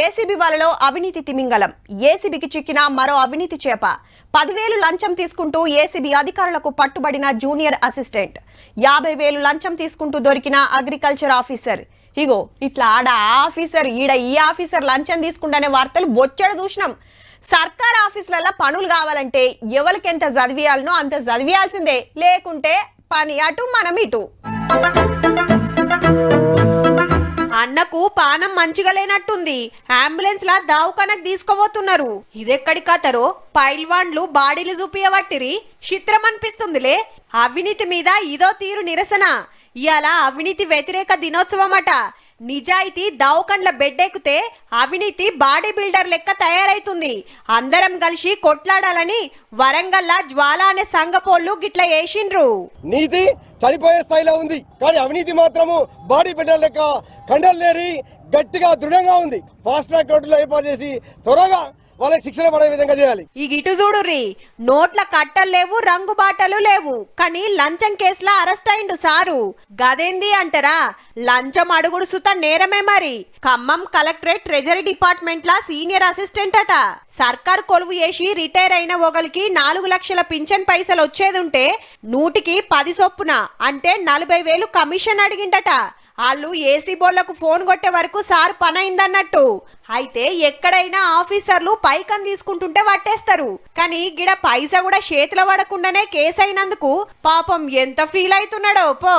ACB వలలో అవినీతి తిమింగలం. ఏసీబీకి చిక్కిన మరో అవినీతి చేప. 10,000 లంచం తీసుకుంటూ ఏసీబీ అధికారులకు పట్టుబడిన జూనియర్ అసిస్టెంట్. 50,000 లంచం తీసుకుంటూ దొరికిన అగ్రికల్చర్ ఆఫీసర్. ఇగో ఇట్లా ఆడ ఆఫీసర్ ఈడ ఈ ఆఫీసర్ లంచం తీసుకుంటానే వార్తలు బొచ్చడు చూసినాం. సర్కార్ ఆఫీసులలో పనులు కావాలంటే ఎవరికెంత చదివియాలనో అంత చదివియాల్సిందే, లేకుంటే పని అటు మనం ఇటు. అన్నకు పానం మంచిగా లేనట్టుంది, అంబులెన్స్ లా దావకానకు తీసుకోబోతున్నారు. ఇదెక్కడి కథరో పైల్వాన్లు బాడీలు చూపియబట్టిరి. చిత్రం అనిపిస్తుందిలే. అవినీతి మీద ఇదో తీరు నిరసన. ఇయాల అవినీతి వ్యతిరేక దినోత్సవం అట. నిజాయితీ దావకండ్ల బెడ్డెక్కితే అవినీతి బాడీ బిల్డర్ లెక్క తయారైతుంది. అందరం కలిసి కొట్లాడాలని వరంగల్లా జ్వాల అనే సంఘపోళ్ళు గిట్లా వేసిండ్రు. నీతి చనిపోయే స్థాయిలో ఉంది, కానీ అవినీతి మాత్రము బాడీ బిల్డర్ లెక్క కండలేరి గట్టిగా దృఢంగా ఉంది. ఫాస్ట్ ట్రాక్ కోర్టులో ఏర్పాటు చేసి త్వరగా వాళ్ళకి శిక్షణ పడే విధంగా చేయాలి. ఈ గిటు చూడుర్రి, నోట్ల కట్టలు లేవు, రంగు బాటలు లేవు, కానీ లంచం కేసులో అరెస్ట్ అయిండు సారు. గదేంది అంటారా? లంచం అడుగుడు సుత నేరమే. మరి ఖమ్మం కలెక్టరేట్ ట్రెజరీ డిపార్ట్మెంట్ లా సీనియర్ అసిస్టెంట్ అట. సర్కార్ కొలువు చేసి రిటైర్ అయిన ఒకరికి 4 లక్షల పింఛన్ పైసలు వచ్చేదుంటే 100కి 10 చొప్పున అంటే 40,000 కమిషన్ అడిగిండట. వాళ్ళు ఏసీ బోర్లకు ఫోన్ కొట్టే వరకు సార్ పని అయిందన్నట్టు. అయితే ఎక్కడైనా ఆఫీసర్లు పైకం తీసుకుంటుంటే పట్టేస్తారు, కానీ గిడ పైసా కూడా చేతిలో పడకుండానే కేసు అయినందుకు పాపం ఎంత ఫీల్ అవుతున్నాడో పో.